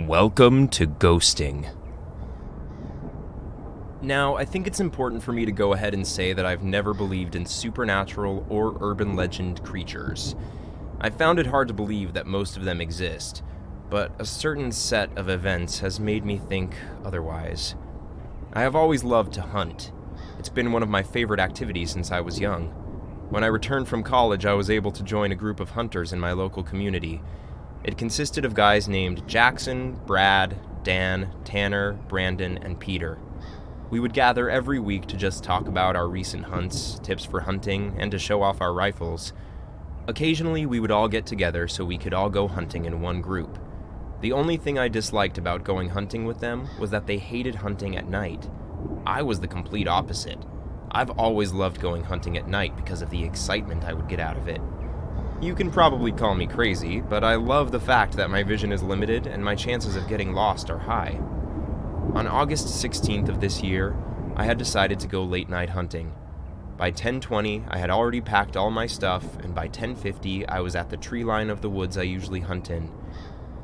Welcome to ghosting. Now, I think it's important for me to go ahead and say that I've never believed in supernatural or urban legend creatures. I found it hard to believe that most of them exist, but a certain set of events has made me think otherwise. I have always loved to hunt. It's been one of my favorite activities since I was young. When I returned from college, I was able to join a group of hunters in my local community. It consisted of guys named Jackson, Brad, Dan, Tanner, Brandon, and Peter. We would gather every week to just talk about our recent hunts, tips for hunting, and to show off our rifles. Occasionally, we would all get together so we could all go hunting in one group. The only thing I disliked about going hunting with them was that they hated hunting at night. I was the complete opposite. I've always loved going hunting at night because of the excitement I would get out of it. You can probably call me crazy, but I love the fact that my vision is limited and my chances of getting lost are high. On August 16th of this year, I had decided to go late night hunting. By 10:20, I had already packed all my stuff, and by 10:50, I was at the tree line of the woods I usually hunt in.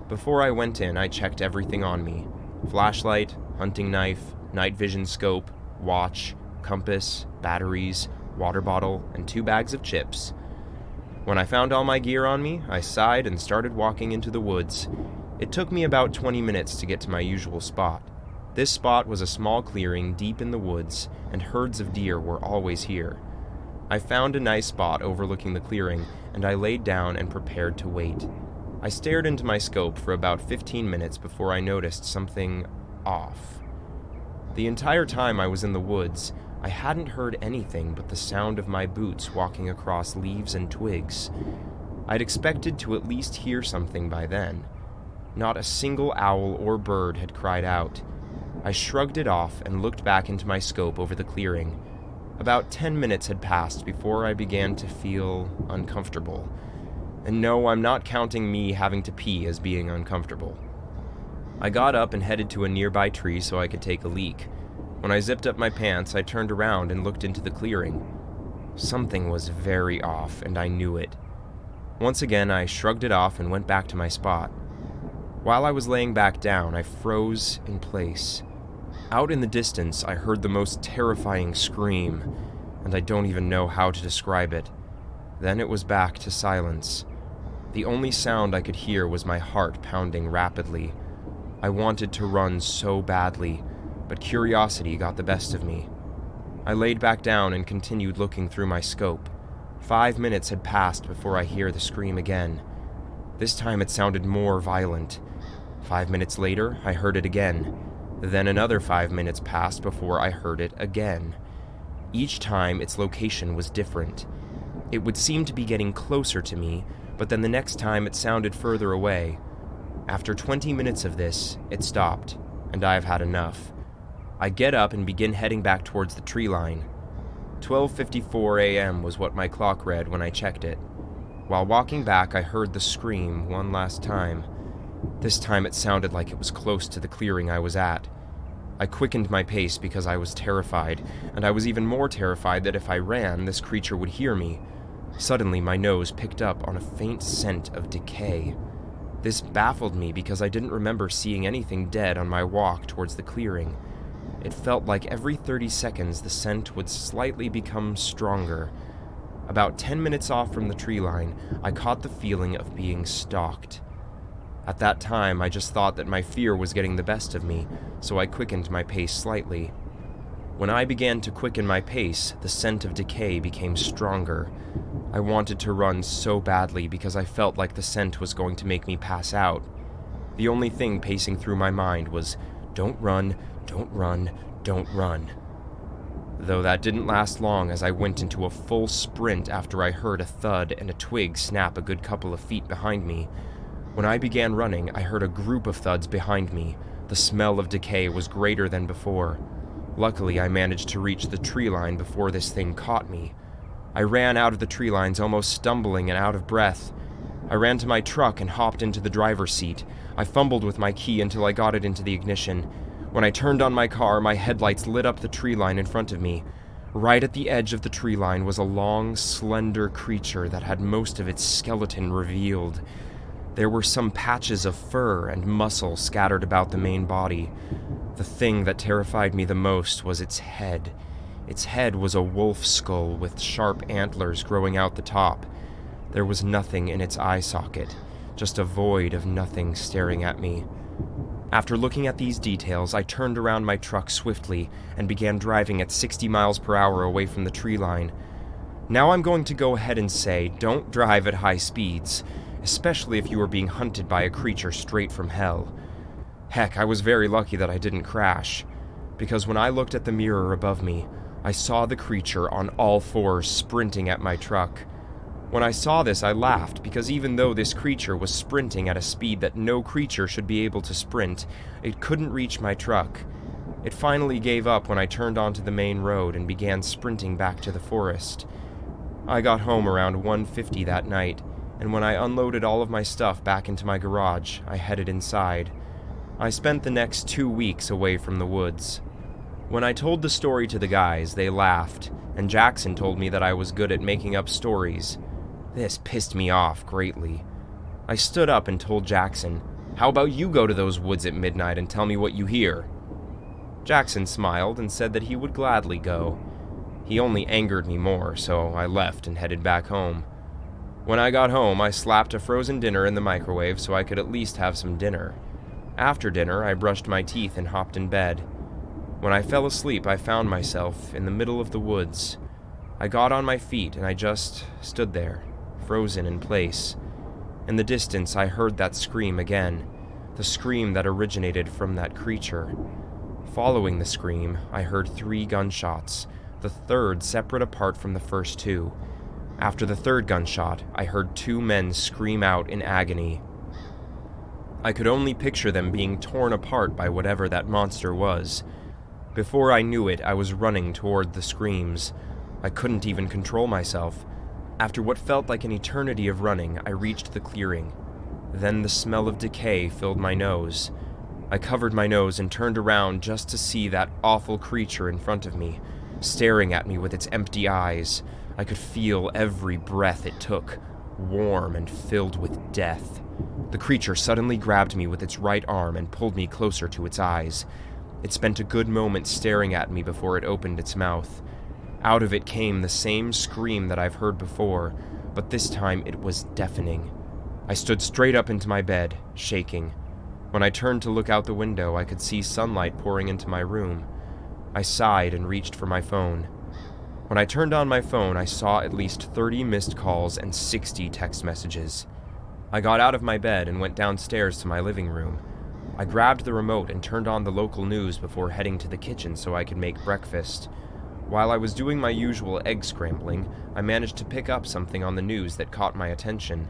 Before I went in, I checked everything on me: flashlight, hunting knife, night vision scope, watch, compass, batteries, water bottle, and 2 bags of chips. When I found all my gear on me, I sighed and started walking into the woods. It took me about 20 minutes to get to my usual spot. This spot was a small clearing deep in the woods, and herds of deer were always here. I found a nice spot overlooking the clearing, and I laid down and prepared to wait. I stared into my scope for about 15 minutes before I noticed something off. The entire time I was in the woods, I hadn't heard anything but the sound of my boots walking across leaves and twigs. I'd expected to at least hear something by then. Not a single owl or bird had cried out. I shrugged it off and looked back into my scope over the clearing. About 10 minutes had passed before I began to feel uncomfortable. And no, I'm not counting me having to pee as being uncomfortable. I got up and headed to a nearby tree so I could take a leak. When I zipped up my pants, I turned around and looked into the clearing. Something was very off, and I knew it. Once again, I shrugged it off and went back to my spot. While I was laying back down, I froze in place. Out in the distance, I heard the most terrifying scream, and I don't even know how to describe it. Then it was back to silence. The only sound I could hear was my heart pounding rapidly. I wanted to run so badly, but curiosity got the best of me. I laid back down and continued looking through my scope. 5 minutes had passed before I hear the scream again. This time it sounded more violent. 5 minutes later, I heard it again. Then another 5 minutes passed before I heard it again. Each time, its location was different. It would seem to be getting closer to me, but then the next time it sounded further away. After 20 minutes of this, it stopped, and I've had enough. I get up and begin heading back towards the tree line. 12:54 a.m. was what my clock read when I checked it. While walking back, I heard the scream one last time. This time it sounded like it was close to the clearing I was at. I quickened my pace because I was terrified, and I was even more terrified that if I ran, this creature would hear me. Suddenly, my nose picked up on a faint scent of decay. This baffled me because I didn't remember seeing anything dead on my walk towards the clearing. It felt like every 30 seconds the scent would slightly become stronger. About 10 minutes off from the tree line, I caught the feeling of being stalked. At that time, I just thought that my fear was getting the best of me, so I quickened my pace slightly. When I began to quicken my pace, the scent of decay became stronger. I wanted to run so badly because I felt like the scent was going to make me pass out. The only thing pacing through my mind was, "Don't run, don't run, don't run." Though that didn't last long as I went into a full sprint after I heard a thud and a twig snap a good couple of feet behind me. When I began running, I heard a group of thuds behind me. The smell of decay was greater than before. Luckily, I managed to reach the tree line before this thing caught me. I ran out of the tree lines almost stumbling and out of breath. I ran to my truck and hopped into the driver's seat. I fumbled with my key until I got it into the ignition. When I turned on my car, my headlights lit up the tree line in front of me. Right at the edge of the tree line was a long, slender creature that had most of its skeleton revealed. There were some patches of fur and muscle scattered about the main body. The thing that terrified me the most was its head. Its head was a wolf skull with sharp antlers growing out the top. There was nothing in its eye socket, just a void of nothing staring at me. After looking at these details, I turned around my truck swiftly and began driving at 60 miles per hour away from the tree line. Now I'm going to go ahead and say, don't drive at high speeds, especially if you are being hunted by a creature straight from hell. Heck, I was very lucky that I didn't crash, because when I looked at the mirror above me, I saw the creature on all fours sprinting at my truck. When I saw this, I laughed, because even though this creature was sprinting at a speed that no creature should be able to sprint, it couldn't reach my truck. It finally gave up when I turned onto the main road and began sprinting back to the forest. I got home around 1:50 that night, and when I unloaded all of my stuff back into my garage, I headed inside. I spent the next 2 weeks away from the woods. When I told the story to the guys, they laughed, and Jackson told me that I was good at making up stories. This pissed me off greatly. I stood up and told Jackson, "How about you go to those woods at midnight and tell me what you hear?" Jackson smiled and said that he would gladly go. He only angered me more, so I left and headed back home. When I got home, I slapped a frozen dinner in the microwave so I could at least have some dinner. After dinner, I brushed my teeth and hopped in bed. When I fell asleep, I found myself in the middle of the woods. I got on my feet and I just stood there, frozen in place. In the distance, I heard that scream again, the scream that originated from that creature. Following the scream, I heard 3 gunshots, the third separate apart from the first 2. After the third gunshot, I heard 2 men scream out in agony. I could only picture them being torn apart by whatever that monster was. Before I knew it, I was running toward the screams. I couldn't even control myself. After what felt like an eternity of running, I reached the clearing. Then the smell of decay filled my nose. I covered my nose and turned around just to see that awful creature in front of me, staring at me with its empty eyes. I could feel every breath it took, warm and filled with death. The creature suddenly grabbed me with its right arm and pulled me closer to its eyes. It spent a good moment staring at me before it opened its mouth. Out of it came the same scream that I've heard before, but this time it was deafening. I stood straight up into my bed, shaking. When I turned to look out the window, I could see sunlight pouring into my room. I sighed and reached for my phone. When I turned on my phone, I saw at least 30 missed calls and 60 text messages. I got out of my bed and went downstairs to my living room. I grabbed the remote and turned on the local news before heading to the kitchen so I could make breakfast. While I was doing my usual egg scrambling, I managed to pick up something on the news that caught my attention.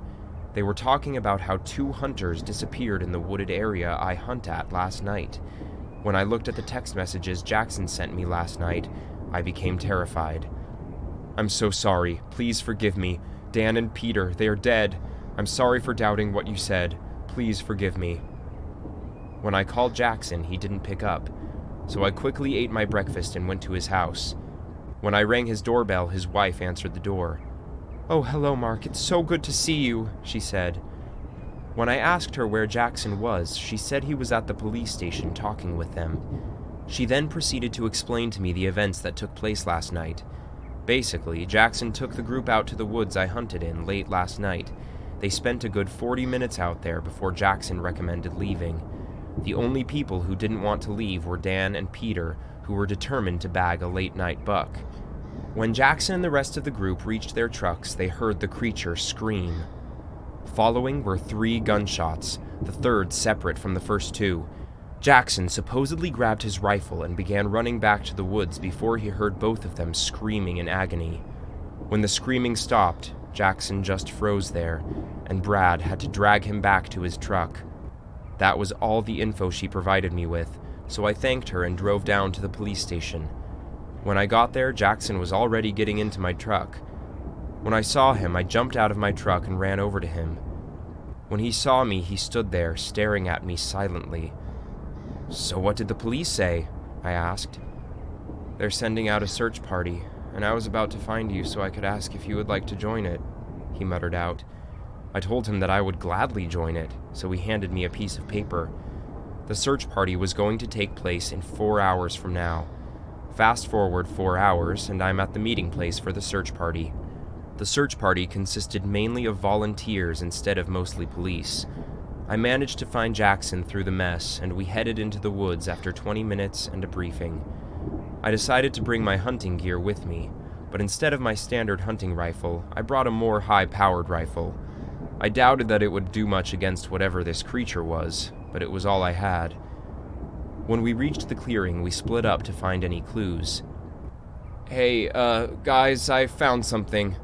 They were talking about how 2 hunters disappeared in the wooded area I hunt at last night. When I looked at the text messages Jackson sent me last night, I became terrified. "I'm so sorry. Please forgive me. Dan and Peter, they are dead. I'm sorry for doubting what you said. Please forgive me." When I called Jackson, he didn't pick up, so I quickly ate my breakfast and went to his house. When I rang his doorbell, his wife answered the door. "Oh, hello, Mark. It's so good to see you," she said. When I asked her where Jackson was, she said he was at the police station talking with them. She then proceeded to explain to me the events that took place last night. Basically, Jackson took the group out to the woods I hunted in late last night. They spent a good 40 minutes out there before Jackson recommended leaving. The only people who didn't want to leave were Dan and Peter, who were determined to bag a late-night buck. When Jackson and the rest of the group reached their trucks, they heard the creature scream. Following were 3 gunshots, the third separate from the first 2. Jackson supposedly grabbed his rifle and began running back to the woods before he heard both of them screaming in agony. When the screaming stopped, Jackson just froze there, and Brad had to drag him back to his truck. That was all the info she provided me with, so I thanked her and drove down to the police station. When I got there, Jackson was already getting into my truck. When I saw him, I jumped out of my truck and ran over to him. When he saw me, he stood there, staring at me silently. "So what did the police say?" I asked. "They're sending out a search party, and I was about to find you so I could ask if you would like to join it," he muttered out. I told him that I would gladly join it, so he handed me a piece of paper. The search party was going to take place in 4 hours from now. Fast forward 4 hours, and I'm at the meeting place for the search party. The search party consisted mainly of volunteers instead of mostly police. I managed to find Jackson through the mess, and we headed into the woods after 20 minutes and a briefing. I decided to bring my hunting gear with me, but instead of my standard hunting rifle, I brought a more high-powered rifle. I doubted that it would do much against whatever this creature was, but it was all I had. When we reached the clearing, we split up to find any clues. "Hey, guys, I found something,"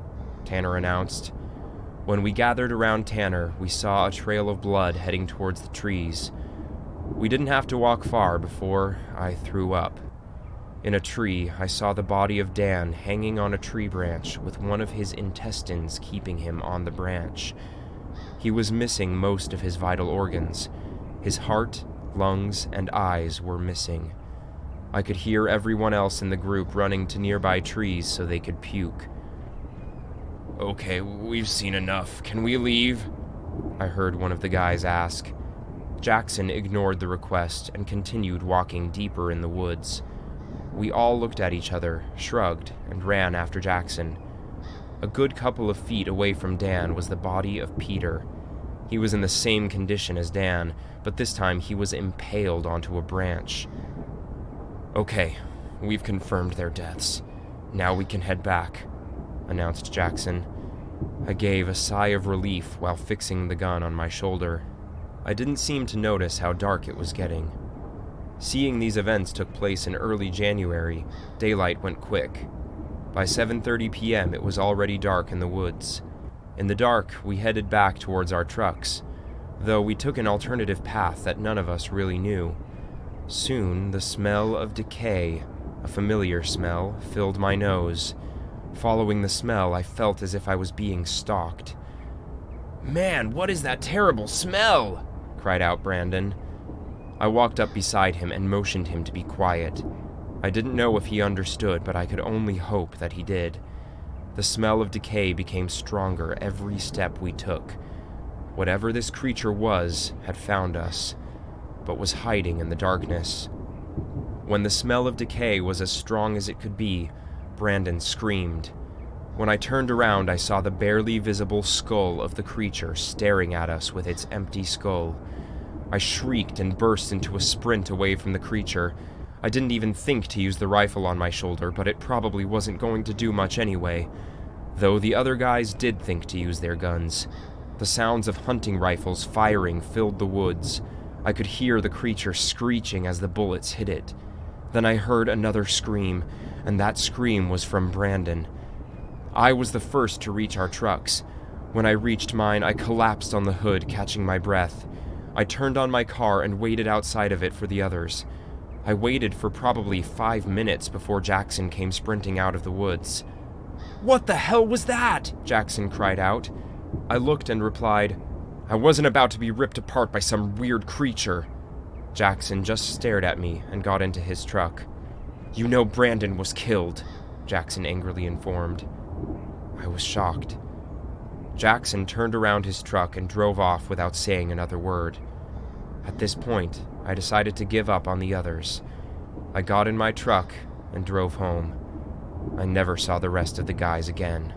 Tanner announced. When we gathered around Tanner, we saw a trail of blood heading towards the trees. We didn't have to walk far before I threw up. In a tree, I saw the body of Dan hanging on a tree branch with one of his intestines keeping him on the branch. He was missing most of his vital organs. His heart, lungs, and eyes were missing. I could hear everyone else in the group running to nearby trees so they could puke. "Okay, we've seen enough. Can we leave?" I heard one of the guys ask. Jackson ignored the request and continued walking deeper in the woods. We all looked at each other, shrugged, and ran after Jackson. A good couple of feet away from Dan was the body of Peter. He was in the same condition as Dan, but this time he was impaled onto a branch. "Okay, we've confirmed their deaths. Now we can head back," announced Jackson. I gave a sigh of relief while fixing the gun on my shoulder. I didn't seem to notice how dark it was getting. Seeing these events took place in early January, daylight went quick. By 7:30 p.m. it was already dark in the woods. In the dark, we headed back towards our trucks, though we took an alternative path that none of us really knew. Soon, the smell of decay, a familiar smell, filled my nose. Following the smell, I felt as if I was being stalked. "Man, what is that terrible smell?" cried out Brandon. I walked up beside him and motioned him to be quiet. I didn't know if he understood, but I could only hope that he did. The smell of decay became stronger every step we took. Whatever this creature was had found us, but was hiding in the darkness. When the smell of decay was as strong as it could be, Brandon screamed. When I turned around, I saw the barely visible skull of the creature staring at us with its empty skull. I shrieked and burst into a sprint away from the creature. I didn't even think to use the rifle on my shoulder, but it probably wasn't going to do much anyway. Though the other guys did think to use their guns. The sounds of hunting rifles firing filled the woods. I could hear the creature screeching as the bullets hit it. Then I heard another scream, and that scream was from Brandon. I was the first to reach our trucks. When I reached mine, I collapsed on the hood, catching my breath. I turned on my car and waited outside of it for the others. I waited for probably 5 minutes before Jackson came sprinting out of the woods. "What the hell was that?" Jackson cried out. I looked and replied, "I wasn't about to be ripped apart by some weird creature." Jackson just stared at me and got into his truck. "You know Brandon was killed," Jackson angrily informed. I was shocked. Jackson turned around his truck and drove off without saying another word. At this point, I decided to give up on the others. I got in my truck and drove home. I never saw the rest of the guys again.